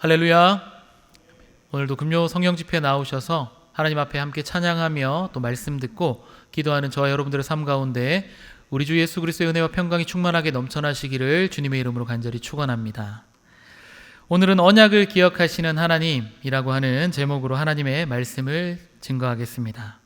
할렐루야. 오늘도 금요 성경 집회에 나오셔서 하나님 앞에 함께 찬양하며 또 말씀 듣고 기도하는 저와 여러분들의 삶 가운데 우리 주 예수 그리스도의 은혜와 평강이 충만하게 넘쳐나시기를 주님의 이름으로 간절히 축원합니다. 오늘은 언약을 기억하시는 하나님이라고 하는 제목으로 하나님의 말씀을 증거하겠습니다.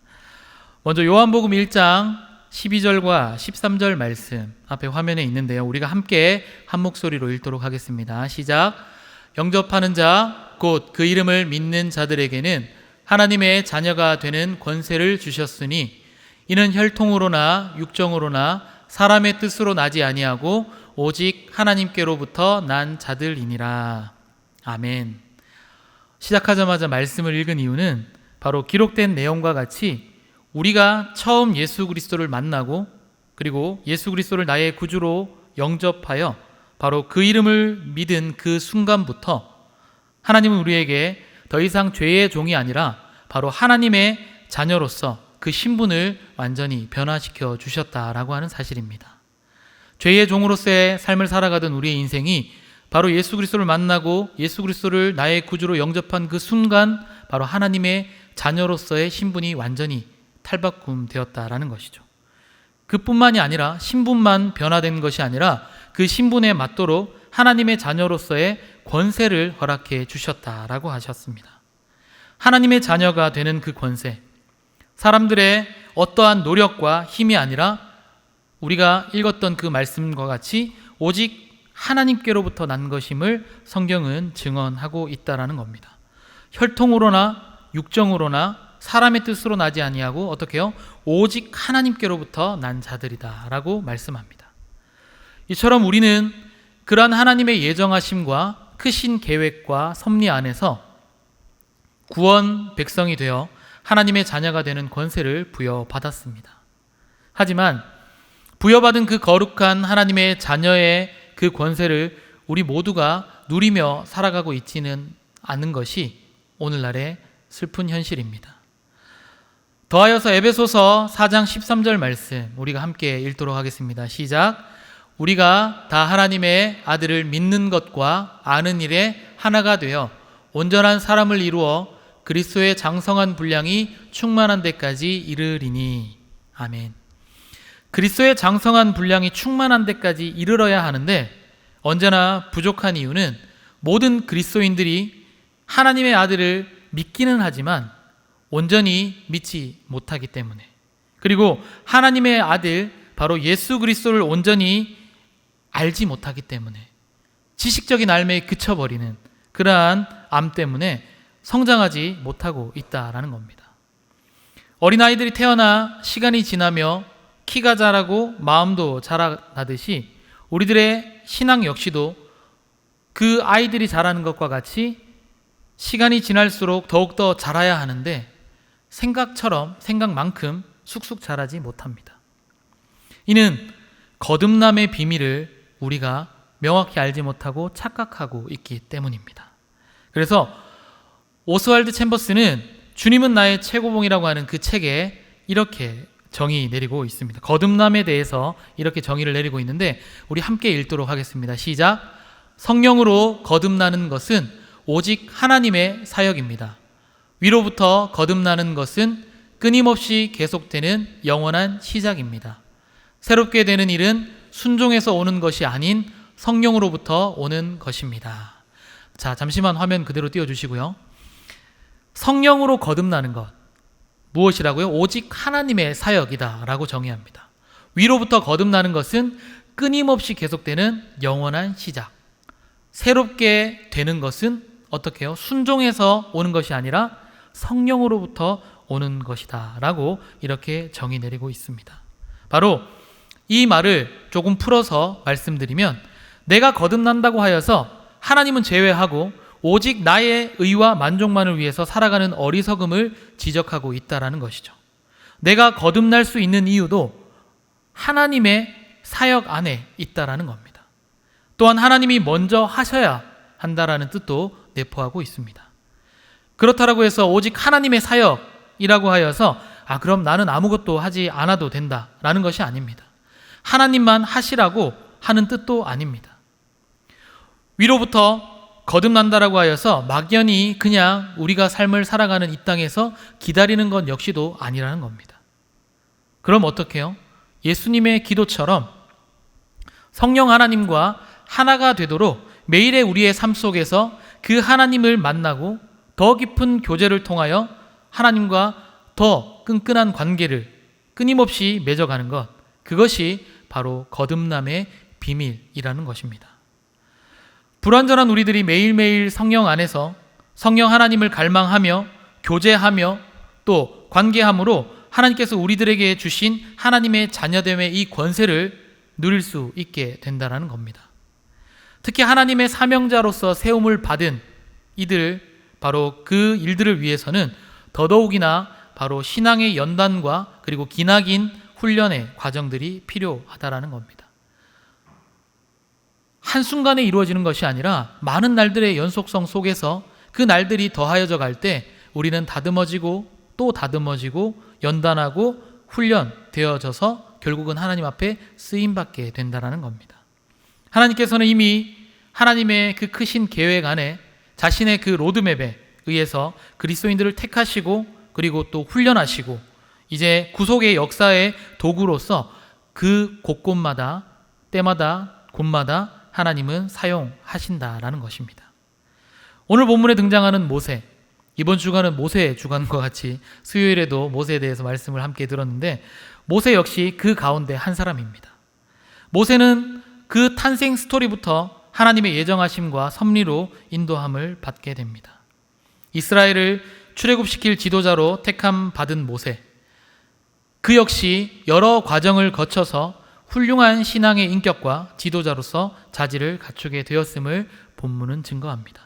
먼저 요한복음 1장 12절과 13절 말씀 앞에 화면에 있는데요. 우리가 함께 한 목소리로 읽도록 하겠습니다. 시작. 영접하는 자, 곧 그 이름을 믿는 자들에게는 하나님의 자녀가 되는 권세를 주셨으니 이는 혈통으로나 육정으로나 사람의 뜻으로 나지 아니하고 오직 하나님께로부터 난 자들이니라. 아멘. 시작하자마자 말씀을 읽은 이유는 바로 기록된 내용과 같이 우리가 처음 예수 그리스도를 만나고 그리고 예수 그리스도를 나의 구주로 영접하여 바로 그 이름을 믿은 그 순간부터 하나님은 우리에게 더 이상 죄의 종이 아니라 바로 하나님의 자녀로서 그 신분을 완전히 변화시켜 주셨다라고 하는 사실입니다. 죄의 종으로서의 삶을 살아가던 우리의 인생이 바로 예수 그리스도를 만나고 예수 그리스도를 나의 구주로 영접한 그 순간 바로 하나님의 자녀로서의 신분이 완전히 탈바꿈되었다라는 것이죠. 그뿐만이 아니라 신분만 변화된 것이 아니라 그 신분에 맞도록 하나님의 자녀로서의 권세를 허락해 주셨다라고 하셨습니다. 하나님의 자녀가 되는 그 권세, 사람들의 어떠한 노력과 힘이 아니라 우리가 읽었던 그 말씀과 같이 오직 하나님께로부터 난 것임을 성경은 증언하고 있다라는 겁니다. 혈통으로나 육정으로나 사람의 뜻으로 나지 아니하고 어떻게 해요? 오직 하나님께로부터 난 자들이다 라고 말씀합니다. 이처럼 우리는 그러한 하나님의 예정하심과 크신 계획과 섭리 안에서 구원 백성이 되어 하나님의 자녀가 되는 권세를 부여받았습니다. 하지만 부여받은 그 거룩한 하나님의 자녀의 그 권세를 우리 모두가 누리며 살아가고 있지는 않은 것이 오늘날의 슬픈 현실입니다. 더하여서 에베소서 4장 13절 말씀 우리가 함께 읽도록 하겠습니다. 시작. 우리가 다 하나님의 아들을 믿는 것과 아는 일에 하나가 되어 온전한 사람을 이루어 그리스도의 장성한 분량이 충만한 데까지 이르리니. 아멘. 그리스도의 장성한 분량이 충만한 데까지 이르러야 하는데 언제나 부족한 이유는 모든 그리스도인들이 하나님의 아들을 믿기는 하지만 온전히 믿지 못하기 때문에, 그리고 하나님의 아들 바로 예수 그리스도를 온전히 알지 못하기 때문에 지식적인 알매에 그쳐버리는 그러한 암 때문에 성장하지 못하고 있다라는 겁니다. 어린아이들이 태어나 시간이 지나며 키가 자라고 마음도 자라나듯이 우리들의 신앙 역시도 그 아이들이 자라는 것과 같이 시간이 지날수록 더욱더 자라야 하는데 생각만큼 쑥쑥 자라지 못합니다. 이는 거듭남의 비밀을 우리가 명확히 알지 못하고 착각하고 있기 때문입니다. 그래서 오스왈드 챔버스는 주님은 나의 최고봉이라고 하는 그 책에 이렇게 정의 내리고 있습니다. 거듭남에 대해서 이렇게 정의를 내리고 있는데 우리 함께 읽도록 하겠습니다. 시작. 성령으로 거듭나는 것은 오직 하나님의 사역입니다. 위로부터 거듭나는 것은 끊임없이 계속되는 영원한 시작입니다. 새롭게 되는 일은 순종에서 오는 것이 아닌 성령으로부터 오는 것입니다. 자, 잠시만 화면 그대로 띄워주시고요. 성령으로 거듭나는 것 무엇이라고요? 오직 하나님의 사역이다 라고 정의합니다. 위로부터 거듭나는 것은 끊임없이 계속되는 영원한 시작. 새롭게 되는 것은 어떻게 해요? 순종에서 오는 것이 아니라 성령으로부터 오는 것이다 라고 이렇게 정의 내리고 있습니다. 바로 이 말을 조금 풀어서 말씀드리면 내가 거듭난다고 하여서 하나님은 제외하고 오직 나의 의와 만족만을 위해서 살아가는 어리석음을 지적하고 있다라는 것이죠. 내가 거듭날 수 있는 이유도 하나님의 사역 안에 있다라는 겁니다. 또한 하나님이 먼저 하셔야 한다라는 뜻도 내포하고 있습니다. 그렇다라고 해서 오직 하나님의 사역이라고 하여서 그럼 나는 아무것도 하지 않아도 된다라는 것이 아닙니다. 하나님만 하시라고 하는 뜻도 아닙니다. 위로부터 거듭난다라고 하여서 막연히 그냥 우리가 삶을 살아가는 이 땅에서 기다리는 것 역시도 아니라는 겁니다. 그럼 어떻게 해요? 예수님의 기도처럼 성령 하나님과 하나가 되도록 매일의 우리의 삶 속에서 그 하나님을 만나고 더 깊은 교제를 통하여 하나님과 더 끈끈한 관계를 끊임없이 맺어가는 것, 그것이 바로 거듭남의 비밀이라는 것입니다. 불완전한 우리들이 매일매일 성령 안에서 성령 하나님을 갈망하며 교제하며 또 관계함으로 하나님께서 우리들에게 주신 하나님의 자녀됨의 이 권세를 누릴 수 있게 된다는 겁니다. 특히 하나님의 사명자로서 세움을 받은 이들, 바로 그 일들을 위해서는 더더욱이나 바로 신앙의 연단과 그리고 기나긴 훈련의 과정들이 필요하다라는 겁니다. 한순간에 이루어지는 것이 아니라 많은 날들의 연속성 속에서 그 날들이 더하여져 갈 때 우리는 다듬어지고 또 다듬어지고 연단하고 훈련되어져서 결국은 하나님 앞에 쓰임받게 된다는 겁니다. 하나님께서는 이미 하나님의 그 크신 계획 안에 자신의 그 로드맵에 의해서 그리스도인들을 택하시고 그리고 또 훈련하시고 이제 구속의 역사의 도구로서 그 곳곳마다 때마다 곳마다 하나님은 사용하신다라는 것입니다. 오늘 본문에 등장하는 모세, 이번 주간은 모세의 주간과 같이 수요일에도 모세에 대해서 말씀을 함께 들었는데 모세 역시 그 가운데 한 사람입니다. 모세는 그 탄생 스토리부터 하나님의 예정하심과 섭리로 인도함을 받게 됩니다. 이스라엘을 출애굽시킬 지도자로 택함 받은 모세, 그 역시 여러 과정을 거쳐서 훌륭한 신앙의 인격과 지도자로서 자질을 갖추게 되었음을 본문은 증거합니다.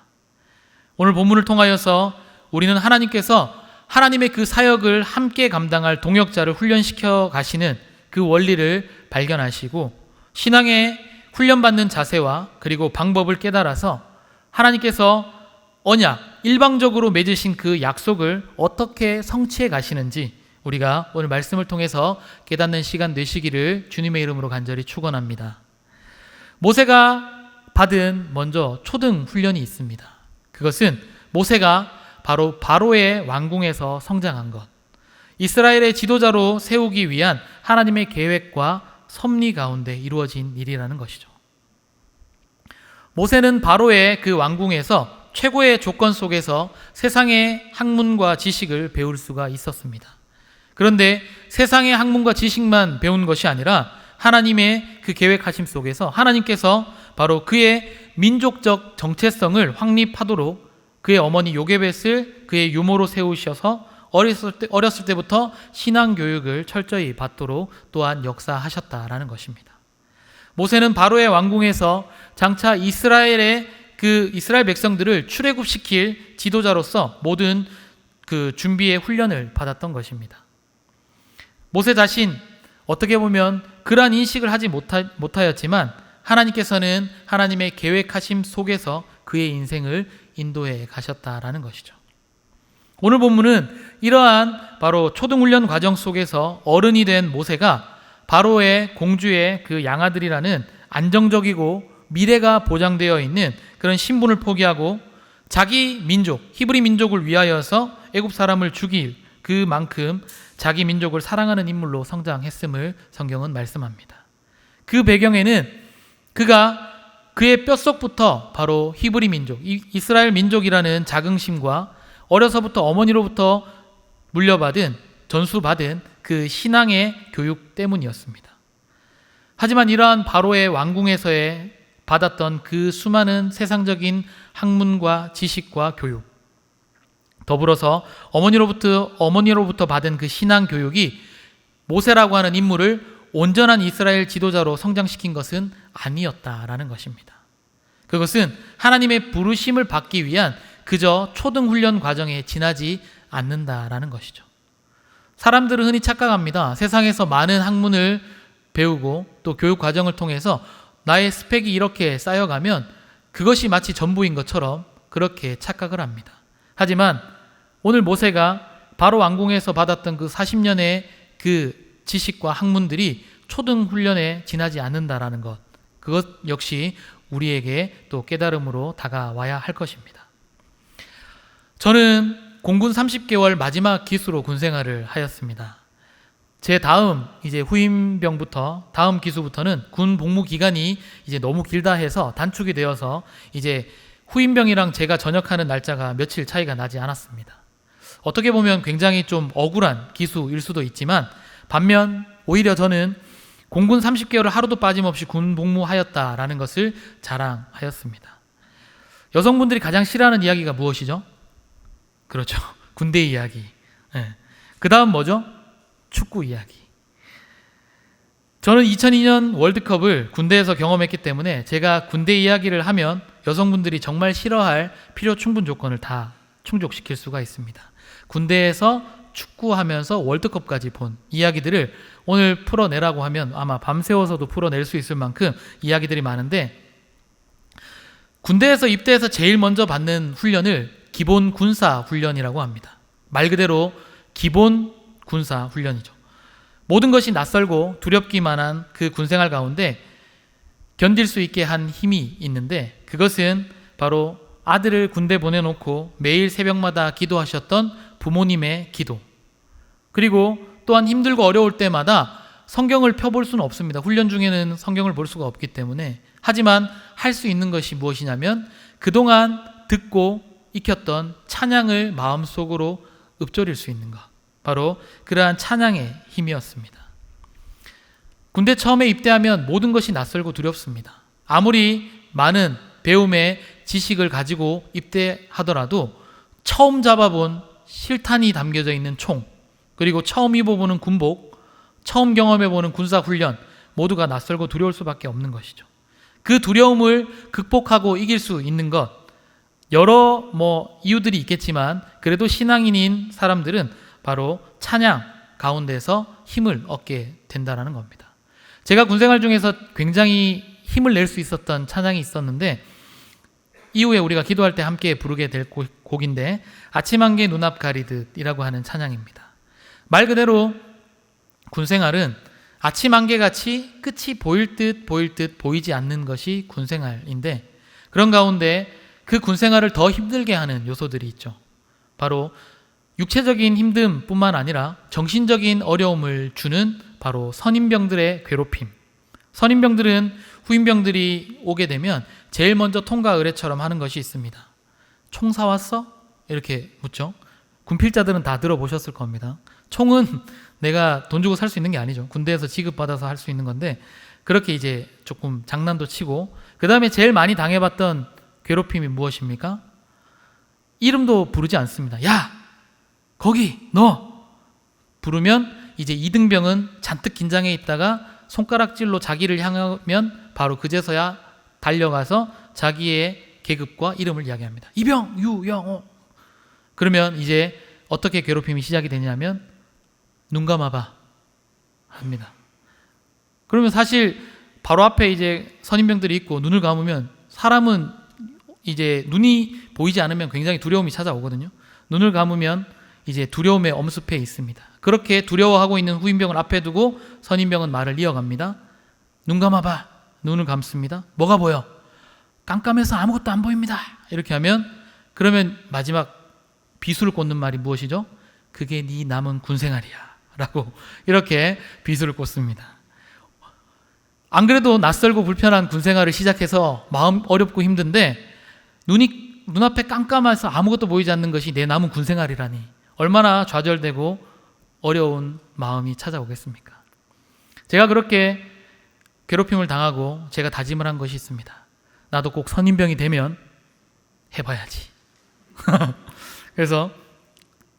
오늘 본문을 통하여서 우리는 하나님께서 하나님의 그 사역을 함께 감당할 동역자를 훈련시켜 가시는 그 원리를 발견하시고 신앙의 훈련받는 자세와 그리고 방법을 깨달아서 하나님께서 언약, 일방적으로 맺으신 그 약속을 어떻게 성취해 가시는지 우리가 오늘 말씀을 통해서 깨닫는 시간 되시기를 주님의 이름으로 간절히 축원합니다. 모세가 받은 먼저 초등 훈련이 있습니다. 그것은 모세가 바로 바로의 왕궁에서 성장한 것, 이스라엘의 지도자로 세우기 위한 하나님의 계획과 섭리 가운데 이루어진 일이라는 것이죠. 모세는 바로의 그 왕궁에서 최고의 조건 속에서 세상의 학문과 지식을 배울 수가 있었습니다. 그런데 세상의 학문과 지식만 배운 것이 아니라 하나님의 그 계획하심 속에서 하나님께서 바로 그의 민족적 정체성을 확립하도록 그의 어머니 요게벳을 그의 유모로 세우셔서 어렸을 때부터 신앙교육을 철저히 받도록 또한 역사하셨다라는 것입니다. 모세는 바로의 왕궁에서 장차 이스라엘 백성들을 출애굽시킬 지도자로서 모든 그 준비의 훈련을 받았던 것입니다. 모세 자신 어떻게 보면 그러한 인식을 하지 못하였지만 하나님께서는 하나님의 계획하심 속에서 그의 인생을 인도해 가셨다라는 것이죠. 오늘 본문은 이러한 바로 초등훈련 과정 속에서 어른이 된 모세가 바로의 공주의 그 양아들이라는 안정적이고 미래가 보장되어 있는 그런 신분을 포기하고 자기 민족, 히브리 민족을 위하여서 애굽 사람을 죽일 그만큼 자기 민족을 사랑하는 인물로 성장했음을 성경은 말씀합니다. 그 배경에는 그가 그의 뼛속부터 바로 히브리 민족, 이스라엘 민족이라는 자긍심과 어려서부터 어머니로부터 물려받은 전수받은 그 신앙의 교육 때문이었습니다. 하지만 이러한 바로의 왕궁에서의 받았던 그 수많은 세상적인 학문과 지식과 교육, 더불어서 어머니로부터 받은 그 신앙 교육이 모세라고 하는 인물을 온전한 이스라엘 지도자로 성장시킨 것은 아니었다라는 것입니다. 그것은 하나님의 부르심을 받기 위한 그저 초등훈련 과정에 지나지 않는다라는 것이죠. 사람들은 흔히 착각합니다. 세상에서 많은 학문을 배우고 또 교육 과정을 통해서 나의 스펙이 이렇게 쌓여가면 그것이 마치 전부인 것처럼 그렇게 착각을 합니다. 하지만 오늘 모세가 바로 왕궁에서 받았던 그 40년의 그 지식과 학문들이 초등훈련에 지나지 않는다라는 것, 그것 역시 우리에게 또 깨달음으로 다가와야 할 것입니다. 저는 공군 30개월 마지막 기수로 군생활을 하였습니다. 제 다음 이제 후임병부터 다음 기수부터는 군 복무 기간이 이제 너무 길다 해서 단축이 되어서 이제 후임병이랑 제가 전역하는 날짜가 며칠 차이가 나지 않았습니다. 어떻게 보면 굉장히 좀 억울한 기수일 수도 있지만 반면 오히려 저는 공군 30개월을 하루도 빠짐없이 군 복무하였다라는 것을 자랑하였습니다. 여성분들이 가장 싫어하는 이야기가 무엇이죠? 그렇죠. 군대 이야기. 네. 그 다음 뭐죠? 축구 이야기. 저는 2002년 월드컵을 군대에서 경험했기 때문에 제가 군대 이야기를 하면 여성분들이 정말 싫어할 필요 충분 조건을 다 충족시킬 수가 있습니다. 군대에서 축구하면서 월드컵까지 본 이야기들을 오늘 풀어내라고 하면 아마 밤새워서도 풀어낼 수 있을 만큼 이야기들이 많은데, 군대에서 입대해서 제일 먼저 받는 훈련을 기본 군사 훈련이라고 합니다. 말 그대로 기본 군사 훈련이죠. 모든 것이 낯설고 두렵기만 한 그 군생활 가운데 견딜 수 있게 한 힘이 있는데, 그것은 바로 아들을 군대 보내놓고 매일 새벽마다 기도하셨던 부모님의 기도, 그리고 또한 힘들고 어려울 때마다 성경을 펴볼 수는 없습니다. 훈련 중에는 성경을 볼 수가 없기 때문에. 하지만 할 수 있는 것이 무엇이냐면 그동안 듣고 익혔던 찬양을 마음속으로 읊조릴 수 있는 것, 바로 그러한 찬양의 힘이었습니다. 군대 처음에 입대하면 모든 것이 낯설고 두렵습니다. 아무리 많은 배움의 지식을 가지고 입대하더라도 처음 잡아본 실탄이 담겨져 있는 총, 그리고 처음 입어보는 군복, 처음 경험해보는 군사훈련, 모두가 낯설고 두려울 수밖에 없는 것이죠. 그 두려움을 극복하고 이길 수 있는 것, 여러 이유들이 있겠지만 그래도 신앙인인 사람들은 바로 찬양 가운데서 힘을 얻게 된다는 겁니다. 제가 군생활 중에서 굉장히 힘을 낼 수 있었던 찬양이 있었는데, 이후에 우리가 기도할 때 함께 부르게 될 곡인데, 아침 안개 눈앞 가리듯이라고 하는 찬양입니다. 말 그대로 군생활은 아침 안개같이 끝이 보일 듯 보이지 않는 것이 군생활인데, 그런 가운데 그 군생활을 더 힘들게 하는 요소들이 있죠. 바로 육체적인 힘듦뿐만 아니라 정신적인 어려움을 주는 바로 선임병들의 괴롭힘. 선임병들은 후임병들이 오게 되면 제일 먼저 통과 의례처럼 하는 것이 있습니다. 총 사왔어? 이렇게 묻죠. 군필자들은 다 들어보셨을 겁니다. 총은 내가 돈 주고 살 수 있는 게 아니죠. 군대에서 지급받아서 할 수 있는 건데, 그렇게 이제 조금 장난도 치고, 그 다음에 제일 많이 당해봤던 괴롭힘이 무엇입니까? 이름도 부르지 않습니다. 야! 거기! 너! 부르면 이제 이등병은 잔뜩 긴장해 있다가 손가락질로 자기를 향하면 바로 그제서야 달려가서 자기의 계급과 이름을 이야기합니다. 이병, 유영호. 그러면 이제 어떻게 괴롭힘이 시작이 되냐면 눈 감아봐 합니다. 그러면 사실 바로 앞에 이제 선임병들이 있고 눈을 감으면 사람은 이제 눈이 보이지 않으면 굉장히 두려움이 찾아오거든요. 눈을 감으면 이제 두려움에 엄습해 있습니다. 그렇게 두려워하고 있는 후임병을 앞에 두고 선임병은 말을 이어갑니다. 눈 감아봐. 눈을 감습니다. 뭐가 보여? 깜깜해서 아무것도 안 보입니다. 이렇게 하면, 그러면 마지막 비수를 꽂는 말이 무엇이죠? 그게 네 남은 군생활이야 라고 이렇게 비수를 꽂습니다. 안 그래도 낯설고 불편한 군생활을 시작해서 마음 어렵고 힘든데 눈앞에 깜깜해서 아무것도 보이지 않는 것이 내 남은 군생활이라니 얼마나 좌절되고 어려운 마음이 찾아오겠습니까? 제가 그렇게 괴롭힘을 당하고 제가 다짐을 한 것이 있습니다. 나도 꼭 선임병이 되면 해봐야지. 그래서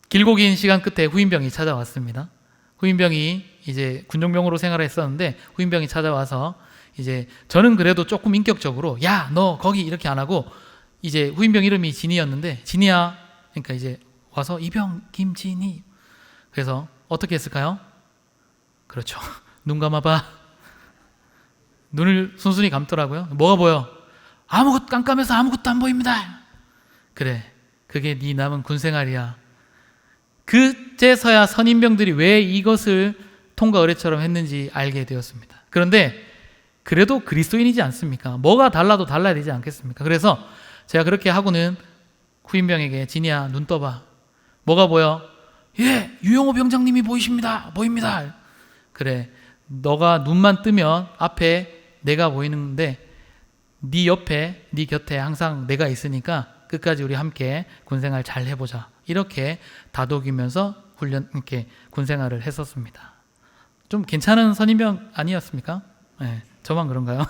길고 긴 시간 끝에 후임병이 찾아왔습니다. 후임병이 이제 군종병으로 생활을 했었는데 후임병이 찾아와서 이제 저는 그래도 조금 인격적으로 야, 너 거기 이렇게 안 하고 이제 후임병 이름이 진이였는데 진이야. 그러니까 이제 와서 이병 김진이. 그래서 어떻게 했을까요? 그렇죠. 눈 감아봐. 눈을 순순히 감더라고요. 뭐가 보여? 아무것도 깜깜해서 아무것도 안 보입니다. 그래, 그게 네 남은 군생활이야. 그제서야 선임병들이 왜 이것을 통과 의례처럼 했는지 알게 되었습니다. 그런데 그래도 그리스도인이지 않습니까? 뭐가 달라도 달라야 되지 않겠습니까? 그래서 제가 그렇게 하고는 후임병에게 진이야 눈 떠봐. 뭐가 보여? 예, 유영호 병장님이 보입니다. 그래, 너가 눈만 뜨면 앞에 내가 보이는데 네 옆에, 네 곁에 항상 내가 있으니까 끝까지 우리 함께 군생활 잘 해보자. 이렇게 다독이면서 이렇게 군생활을 했었습니다. 좀 괜찮은 선임병 아니었습니까? 네, 저만 그런가요?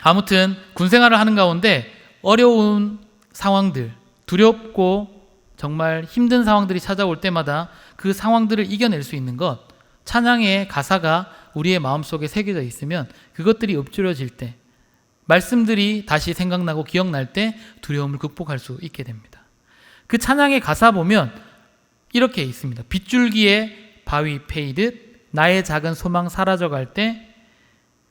아무튼 군생활을 하는 가운데 어려운 상황들, 두렵고 정말 힘든 상황들이 찾아올 때마다 그 상황들을 이겨낼 수 있는 것, 찬양의 가사가 우리의 마음속에 새겨져 있으면 그것들이 읊조려질 때, 말씀들이 다시 생각나고 기억날 때 두려움을 극복할 수 있게 됩니다. 그 찬양의 가사 보면 이렇게 있습니다. 빗줄기에 바위 패이듯 나의 작은 소망 사라져갈 때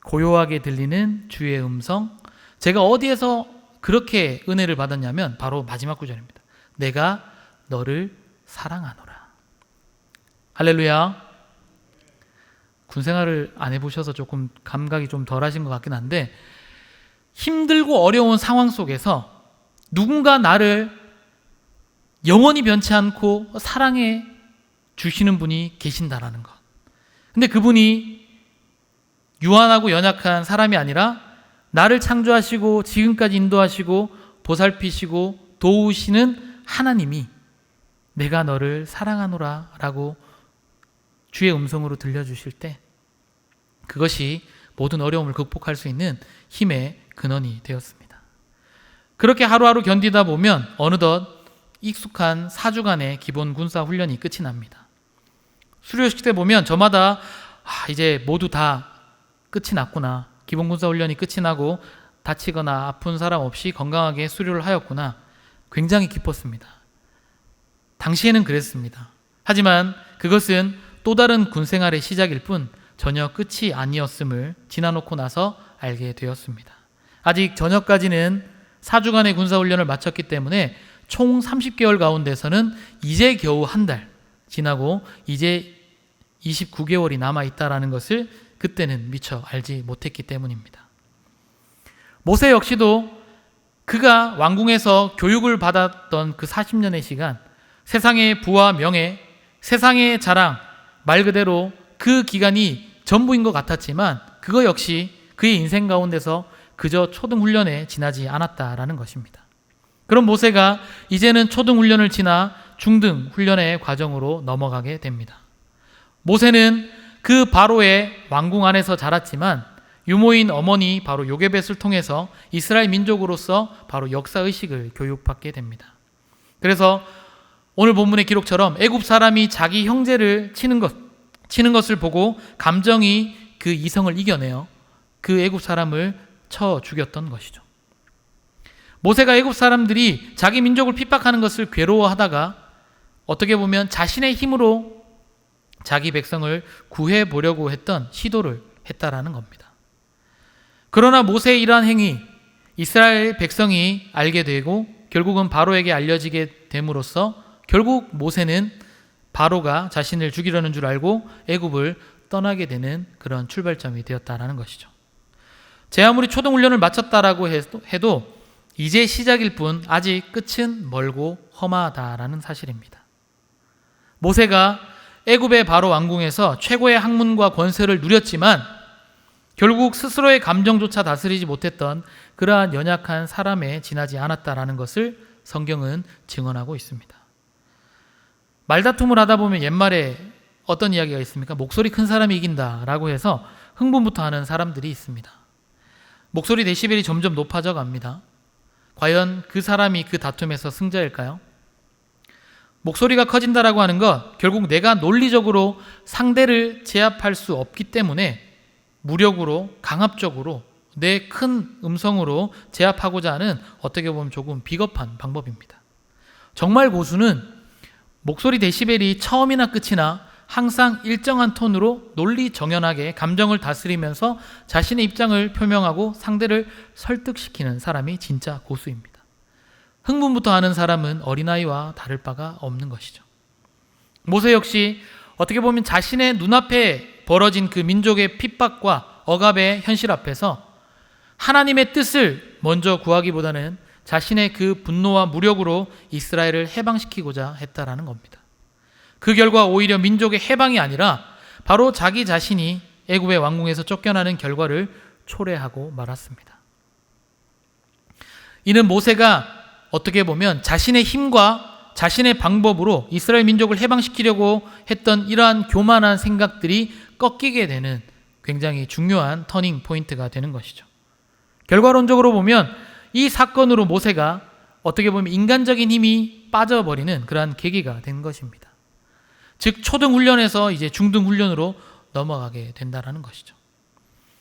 고요하게 들리는 주의 음성. 제가 어디에서 그렇게 은혜를 받았냐면 바로 마지막 구절입니다. 내가 너를 사랑하노라. 할렐루야. 군생활을 안 해보셔서 조금 감각이 좀 덜하신 것 같긴 한데, 힘들고 어려운 상황 속에서 누군가 나를 영원히 변치 않고 사랑해 주시는 분이 계신다라는 것. 근데 그분이 유한하고 연약한 사람이 아니라 나를 창조하시고 지금까지 인도하시고 보살피시고 도우시는 하나님이 내가 너를 사랑하노라 라고 주의 음성으로 들려주실 때 그것이 모든 어려움을 극복할 수 있는 힘의 근원이 되었습니다. 그렇게 하루하루 견디다 보면 어느덧 익숙한 4주간의 기본 군사 훈련이 끝이 납니다. 수료식 때 보면 저마다 이제 모두 다 끝이 났구나. 기본 군사 훈련이 끝이 나고 다치거나 아픈 사람 없이 건강하게 수료를 하였구나. 굉장히 기뻤습니다. 당시에는 그랬습니다. 하지만 그것은 또 다른 군생활의 시작일 뿐 전혀 끝이 아니었음을 지나놓고 나서 알게 되었습니다. 아직 저녁까지는 4주간의 군사훈련을 마쳤기 때문에 총 30개월 가운데서는 이제 겨우 한 달 지나고 이제 29개월이 남아있다는 것을 그때는 미처 알지 못했기 때문입니다. 모세 역시도 그가 왕궁에서 교육을 받았던 그 40년의 시간, 세상의 부와 명예, 세상의 자랑, 말 그대로 그 기간이 전부인 것 같았지만 그거 역시 그의 인생 가운데서 그저 초등훈련에 지나지 않았다라는 것입니다. 그럼 모세가 이제는 초등훈련을 지나 중등훈련의 과정으로 넘어가게 됩니다. 모세는 그 바로의 왕궁 안에서 자랐지만 유모인 어머니 바로 요게벳을 통해서 이스라엘 민족으로서 바로 역사의식을 교육받게 됩니다. 그래서 오늘 본문의 기록처럼 애굽 사람이 자기 형제를 치는 것을 보고 감정이 그 이성을 이겨내어 그 애굽 사람을 쳐 죽였던 것이죠. 모세가 애굽 사람들이 자기 민족을 핍박하는 것을 괴로워하다가 어떻게 보면 자신의 힘으로 자기 백성을 구해보려고 했던 시도를 했다라는 겁니다. 그러나 모세의 이러한 행위, 이스라엘 백성이 알게 되고 결국은 바로에게 알려지게 됨으로써 결국 모세는 바로가 자신을 죽이려는 줄 알고 애굽을 떠나게 되는 그런 출발점이 되었다라는 것이죠. 제 아무리 초등훈련을 마쳤다라고 해도 이제 시작일 뿐 아직 끝은 멀고 험하다라는 사실입니다. 모세가 애굽의 바로 왕궁에서 최고의 학문과 권세를 누렸지만 결국 스스로의 감정조차 다스리지 못했던 그러한 연약한 사람에 지나지 않았다라는 것을 성경은 증언하고 있습니다. 말다툼을 하다 보면 옛말에 어떤 이야기가 있습니까? 목소리 큰 사람이 이긴다라고 해서 흥분부터 하는 사람들이 있습니다. 목소리 데시벨이 점점 높아져 갑니다. 과연 그 사람이 그 다툼에서 승자일까요? 목소리가 커진다라고 하는 것, 결국 내가 논리적으로 상대를 제압할 수 없기 때문에 무력으로, 강압적으로 내 큰 음성으로 제압하고자 하는 어떻게 보면 조금 비겁한 방법입니다. 정말 고수는 목소리 데시벨이 처음이나 끝이나 항상 일정한 톤으로 논리정연하게 감정을 다스리면서 자신의 입장을 표명하고 상대를 설득시키는 사람이 진짜 고수입니다. 흥분부터 하는 사람은 어린아이와 다를 바가 없는 것이죠. 모세 역시 어떻게 보면 자신의 눈앞에 벌어진 그 민족의 핍박과 억압의 현실 앞에서 하나님의 뜻을 먼저 구하기보다는 자신의 그 분노와 무력으로 이스라엘을 해방시키고자 했다라는 겁니다. 그 결과 오히려 민족의 해방이 아니라 바로 자기 자신이 애굽의 왕궁에서 쫓겨나는 결과를 초래하고 말았습니다. 이는 모세가 어떻게 보면 자신의 힘과 자신의 방법으로 이스라엘 민족을 해방시키려고 했던 이러한 교만한 생각들이 꺾이게 되는 굉장히 중요한 터닝 포인트가 되는 것이죠. 결과론적으로 보면 이 사건으로 모세가 어떻게 보면 인간적인 힘이 빠져버리는 그러한 계기가 된 것입니다. 즉 초등훈련에서 이제 중등훈련으로 넘어가게 된다는 것이죠.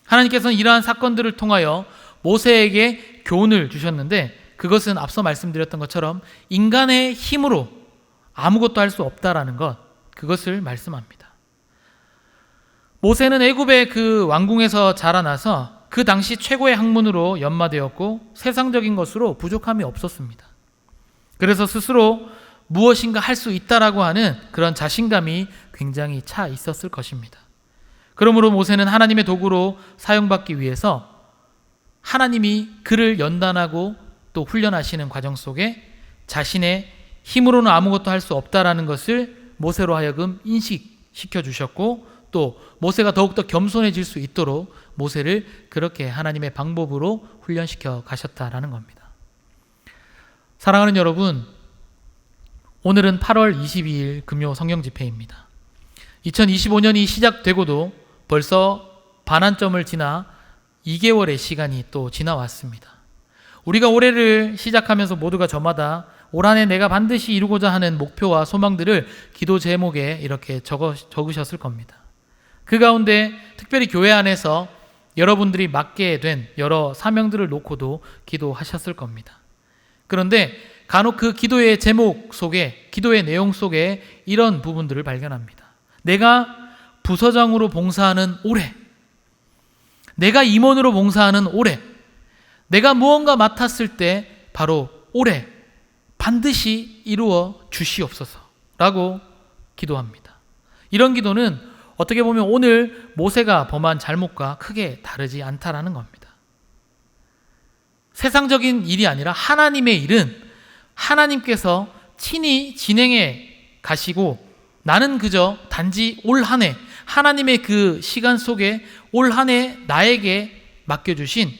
하나님께서는 이러한 사건들을 통하여 모세에게 교훈을 주셨는데 그것은 앞서 말씀드렸던 것처럼 인간의 힘으로 아무것도 할 수 없다라는 것, 그것을 말씀합니다. 모세는 애굽의 그 왕궁에서 자라나서 그 당시 최고의 학문으로 연마되었고 세상적인 것으로 부족함이 없었습니다. 그래서 스스로 무엇인가 할 수 있다라고 하는 그런 자신감이 굉장히 차 있었을 것입니다. 그러므로 모세는 하나님의 도구로 사용받기 위해서 하나님이 그를 연단하고 또 훈련하시는 과정 속에 자신의 힘으로는 아무것도 할 수 없다라는 것을 모세로 하여금 인식시켜 주셨고 또 모세가 더욱더 겸손해질 수 있도록 모세를 그렇게 하나님의 방법으로 훈련시켜 가셨다라는 겁니다. 사랑하는 여러분, 오늘은 8월 22일 금요 성경집회입니다. 2025년이 시작되고도 벌써 반환점을 지나 2개월의 시간이 또 지나왔습니다. 우리가 올해를 시작하면서 모두가 저마다 올 한 해 내가 반드시 이루고자 하는 목표와 소망들을 기도 제목에 이렇게 적으셨을 겁니다. 그 가운데 특별히 교회 안에서 여러분들이 맡게 된 여러 사명들을 놓고도 기도하셨을 겁니다. 그런데 간혹 그 기도의 제목 속에, 기도의 내용 속에 이런 부분들을 발견합니다. 내가 부서장으로 봉사하는 올해, 내가 임원으로 봉사하는 올해, 내가 무언가 맡았을 때 바로 올해 반드시 이루어 주시옵소서라고 기도합니다. 이런 기도는 어떻게 보면 오늘 모세가 범한 잘못과 크게 다르지 않다라는 겁니다. 세상적인 일이 아니라 하나님의 일은 하나님께서 친히 진행해 가시고 나는 그저 단지 올 한 해 하나님의 그 시간 속에 올 한 해 나에게 맡겨주신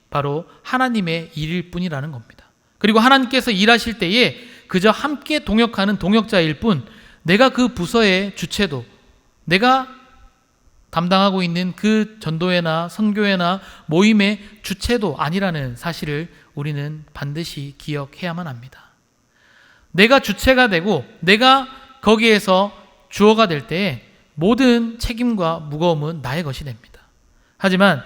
바로 하나님의 일일 뿐이라는 겁니다. 그리고 하나님께서 일하실 때에 그저 함께 동역하는 동역자일 뿐 내가 그 부서의 주체도 내가 담당하고 있는 그 전도회나 선교회나 모임의 주체도 아니라는 사실을 우리는 반드시 기억해야만 합니다. 내가 주체가 되고 내가 거기에서 주어가 될 때에 모든 책임과 무거움은 나의 것이 됩니다. 하지만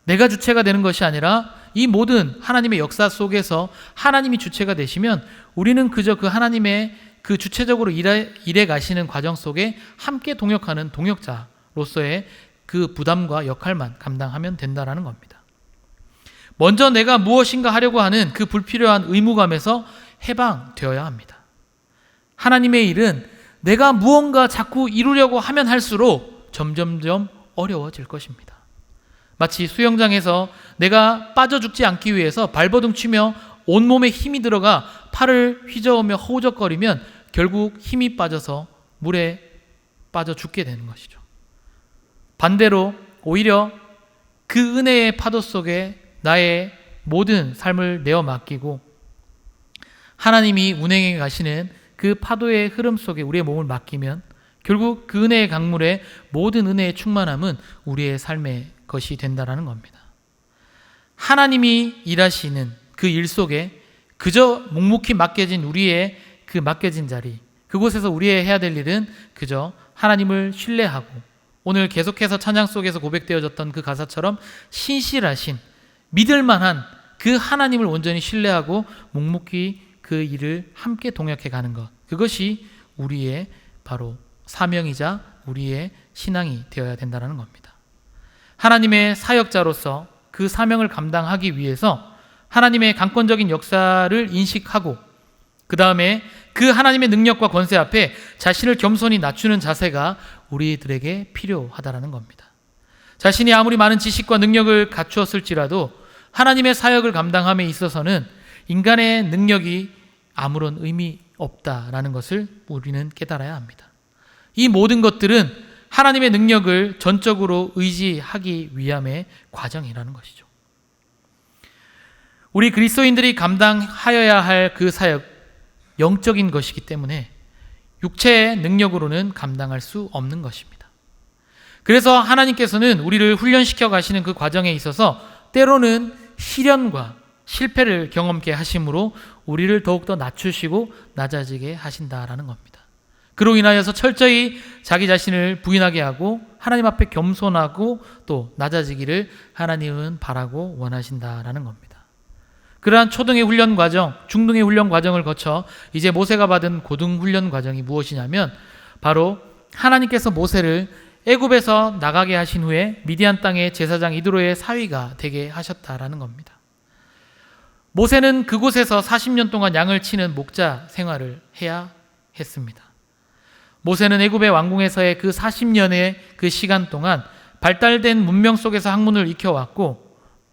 내가 주체가 되는 것이 아니라 이 모든 하나님의 역사 속에서 하나님이 주체가 되시면 우리는 그저 그 하나님의 그 주체적으로 일해 가시는 과정 속에 함께 동역하는 동역자로서의 그 부담과 역할만 감당하면 된다라는 겁니다. 먼저 내가 무엇인가 하려고 하는 그 불필요한 의무감에서 해방되어야 합니다. 하나님의 일은 내가 무언가 자꾸 이루려고 하면 할수록 점점점 어려워질 것입니다. 마치 수영장에서 내가 빠져 죽지 않기 위해서 발버둥 치며 온몸에 힘이 들어가 팔을 휘저으며 허우적거리면 결국 힘이 빠져서 물에 빠져 죽게 되는 것이죠. 반대로 오히려 그 은혜의 파도 속에 나의 모든 삶을 내어 맡기고 하나님이 운행해 가시는 그 파도의 흐름 속에 우리의 몸을 맡기면 결국 그 은혜의 강물에 모든 은혜의 충만함은 우리의 삶의 것이 된다라는 겁니다. 하나님이 일하시는 그 일 속에 그저 묵묵히 맡겨진 우리의 그 맡겨진 자리, 그곳에서 우리의 해야 될 일은 그저 하나님을 신뢰하고 오늘 계속해서 찬양 속에서 고백되어졌던 그 가사처럼 신실하신 믿을만한 그 하나님을 온전히 신뢰하고 묵묵히 그 일을 함께 동역해 가는 것, 그것이 우리의 바로 사명이자 우리의 신앙이 되어야 된다는 겁니다. 하나님의 사역자로서 그 사명을 감당하기 위해서 하나님의 강권적인 역사를 인식하고 그 다음에 그 하나님의 능력과 권세 앞에 자신을 겸손히 낮추는 자세가 우리들에게 필요하다는 겁니다. 자신이 아무리 많은 지식과 능력을 갖추었을지라도 하나님의 사역을 감당함에 있어서는 인간의 능력이 아무런 의미 없다라는 것을 우리는 깨달아야 합니다. 이 모든 것들은 하나님의 능력을 전적으로 의지하기 위함의 과정이라는 것이죠. 우리 그리스도인들이 감당하여야 할 그 사역, 영적인 것이기 때문에 육체의 능력으로는 감당할 수 없는 것입니다. 그래서 하나님께서는 우리를 훈련시켜 가시는 그 과정에 있어서 때로는 시련과 실패를 경험케 하심으로 우리를 더욱더 낮추시고 낮아지게 하신다라는 겁니다. 그로 인하여서 철저히 자기 자신을 부인하게 하고 하나님 앞에 겸손하고 또 낮아지기를 하나님은 바라고 원하신다라는 겁니다. 그러한 초등의 훈련 과정, 중등의 훈련 과정을 거쳐 이제 모세가 받은 고등 훈련 과정이 무엇이냐면 바로 하나님께서 모세를 애굽에서 나가게 하신 후에 미디안 땅의 제사장 이드로의 사위가 되게 하셨다라는 겁니다. 모세는 그곳에서 40년 동안 양을 치는 목자 생활을 해야 했습니다. 모세는 애굽의 왕궁에서의 그 40년의 그 시간 동안 발달된 문명 속에서 학문을 익혀왔고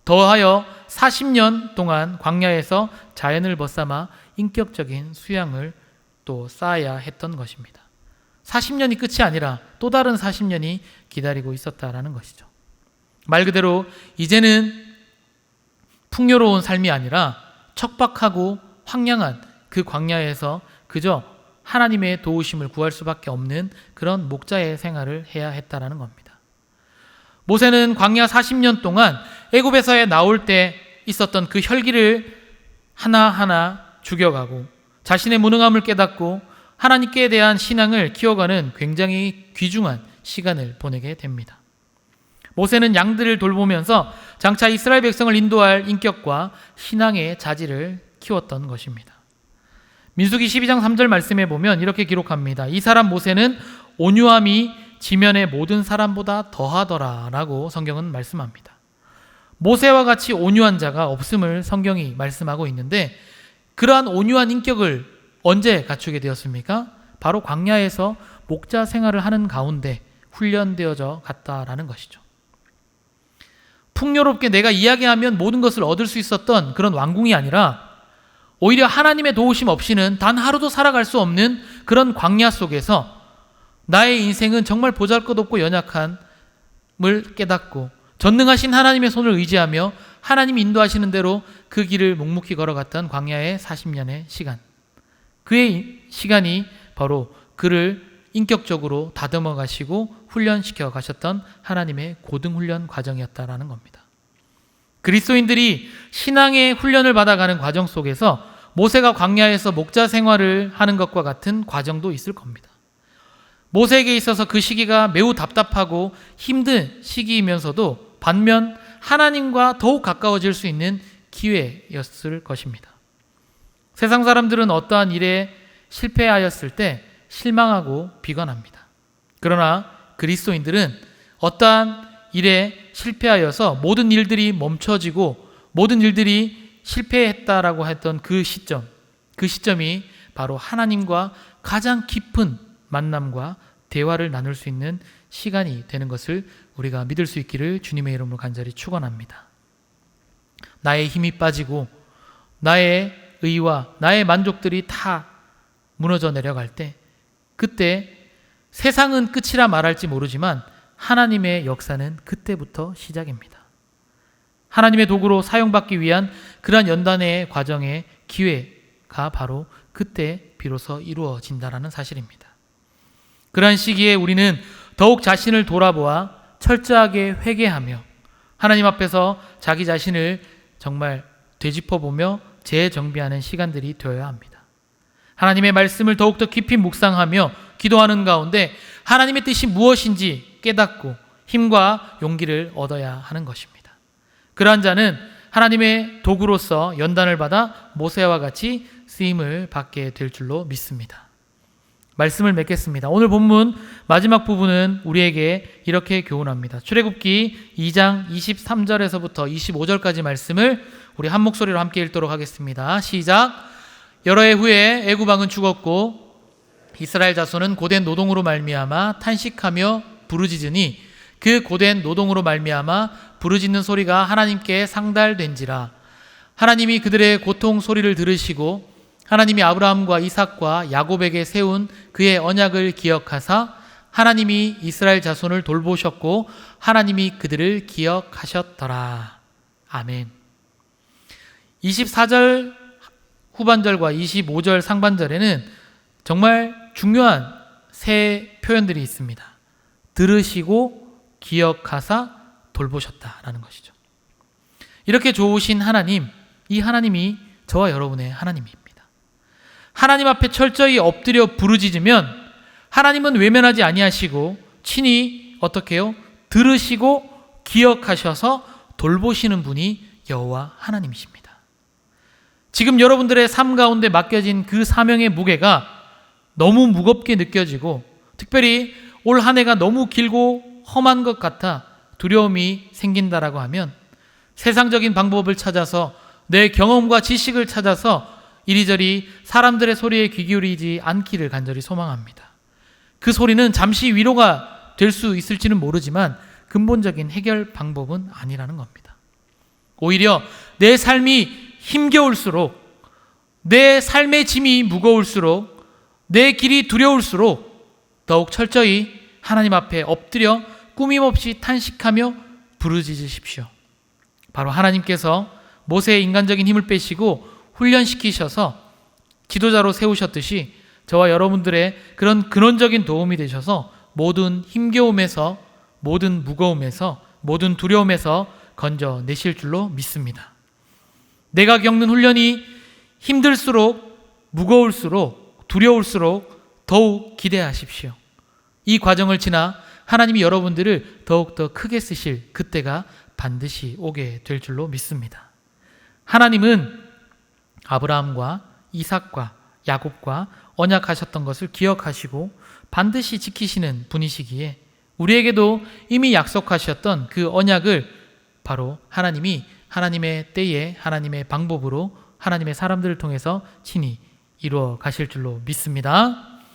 더하여 40년 동안 광야에서 자연을 벗삼아 인격적인 수양을 또 쌓아야 했던 것입니다. 40년이 끝이 아니라 또 다른 40년이 기다리고 있었다라는 것이죠. 말 그대로 이제는 풍요로운 삶이 아니라 척박하고 황량한 그 광야에서 그저 하나님의 도우심을 구할 수밖에 없는 그런 목자의 생활을 해야 했다라는 겁니다. 모세는 광야 40년 동안 애굽에서 나올 때 있었던 그 혈기를 하나하나 죽여가고 자신의 무능함을 깨닫고 하나님께 대한 신앙을 키워가는 굉장히 귀중한 시간을 보내게 됩니다. 모세는 양들을 돌보면서 장차 이스라엘 백성을 인도할 인격과 신앙의 자질을 키웠던 것입니다. 민수기 12장 3절 말씀에 보면 이렇게 기록합니다. 이 사람 모세는 온유함이 지면의 모든 사람보다 더하더라 라고 성경은 말씀합니다. 모세와 같이 온유한 자가 없음을 성경이 말씀하고 있는데 그러한 온유한 인격을 언제 갖추게 되었습니까? 바로 광야에서 목자 생활을 하는 가운데 훈련되어져 갔다라는 것이죠. 풍요롭게 내가 이야기하면 모든 것을 얻을 수 있었던 그런 왕궁이 아니라 오히려 하나님의 도우심 없이는 단 하루도 살아갈 수 없는 그런 광야 속에서 나의 인생은 정말 보잘것없고 연약함을 깨닫고 전능하신 하나님의 손을 의지하며 하나님이 인도하시는 대로 그 길을 묵묵히 걸어갔던 광야의 40년의 시간, 그의 시간이 바로 그를 인격적으로 다듬어 가시고 훈련시켜 가셨던 하나님의 고등훈련 과정이었다라는 겁니다. 그리스도인들이 신앙의 훈련을 받아가는 과정 속에서 모세가 광야에서 목자 생활을 하는 것과 같은 과정도 있을 겁니다. 모세에게 있어서 그 시기가 매우 답답하고 힘든 시기이면서도 반면 하나님과 더욱 가까워질 수 있는 기회였을 것입니다. 세상 사람들은 어떠한 일에 실패하였을 때 실망하고 비관합니다. 그러나 그리스도인들은 어떠한 일에 실패하여서 모든 일들이 멈춰지고 모든 일들이 실패했다라고 했던 그 시점이 바로 하나님과 가장 깊은 만남과 대화를 나눌 수 있는 시간이 되는 것을 우리가 믿을 수 있기를 주님의 이름으로 간절히 축원합니다. 나의 힘이 빠지고 나의 의와 나의 만족들이 다 무너져 내려갈 때 그때 세상은 끝이라 말할지 모르지만 하나님의 역사는 그때부터 시작입니다. 하나님의 도구로 사용받기 위한 그러한 연단의 과정의 기회가 바로 그때 비로소 이루어진다라는 사실입니다. 그러한 시기에 우리는 더욱 자신을 돌아보아 철저하게 회개하며 하나님 앞에서 자기 자신을 정말 되짚어보며 재정비하는 시간들이 되어야 합니다. 하나님의 말씀을 더욱더 깊이 묵상하며 기도하는 가운데 하나님의 뜻이 무엇인지 깨닫고 힘과 용기를 얻어야 하는 것입니다. 그러한 자는 하나님의 도구로서 연단을 받아 모세와 같이 쓰임을 받게 될 줄로 믿습니다. 말씀을 맺겠습니다. 오늘 본문 마지막 부분은 우리에게 이렇게 교훈합니다. 출애굽기 2장 23절에서부터 25절까지 말씀을 우리 한 목소리로 함께 읽도록 하겠습니다. 시작. 여러 해 후에 애굽 왕은 죽었고 이스라엘 자손은 고된 노동으로 말미암아 탄식하며 부르짖으니 그 고된 노동으로 말미암아 부르짖는 소리가 하나님께 상달된지라. 하나님이 그들의 고통 소리를 들으시고 하나님이 아브라함과 이삭과 야곱에게 세운 그의 언약을 기억하사 하나님이 이스라엘 자손을 돌보셨고 하나님이 그들을 기억하셨더라. 아멘. 24절 후반절과 25절 상반절에는 정말 중요한 세 표현들이 있습니다. 들으시고 기억하사 돌보셨다라는 것이죠. 이렇게 좋으신 하나님, 이 하나님이 저와 여러분의 하나님입니다. 하나님 앞에 철저히 엎드려 부르짖으면 하나님은 외면하지 아니하시고 친히 어떻게 해요? 들으시고 기억하셔서 돌보시는 분이 여호와 하나님이십니다. 지금 여러분들의 삶 가운데 맡겨진 그 사명의 무게가 너무 무겁게 느껴지고 특별히 올 한 해가 너무 길고 험한 것 같아 두려움이 생긴다라고 하면 세상적인 방법을 찾아서 내 경험과 지식을 찾아서 이리저리 사람들의 소리에 귀 기울이지 않기를 간절히 소망합니다. 그 소리는 잠시 위로가 될 수 있을지는 모르지만 근본적인 해결 방법은 아니라는 겁니다. 오히려 내 삶이 힘겨울수록, 내 삶의 짐이 무거울수록, 내 길이 두려울수록 더욱 철저히 하나님 앞에 엎드려 꾸밈없이 탄식하며 부르짖으십시오. 바로 하나님께서 모세의 인간적인 힘을 빼시고 훈련시키셔서 지도자로 세우셨듯이 저와 여러분들의 그런 근원적인 도움이 되셔서 모든 힘겨움에서, 모든 무거움에서, 모든 두려움에서 건져내실 줄로 믿습니다. 내가 겪는 훈련이 힘들수록, 무거울수록, 두려울수록 더욱 기대하십시오. 이 과정을 지나 하나님이 여러분들을 더욱더 크게 쓰실 그때가 반드시 오게 될 줄로 믿습니다. 하나님은 아브라함과 이삭과 야곱과 언약하셨던 것을 기억하시고 반드시 지키시는 분이시기에 우리에게도 이미 약속하셨던 그 언약을 바로 하나님이 하나님의 때에 하나님의 방법으로 하나님의 사람들을 통해서 친히 이루어 가실 줄로 믿습니다.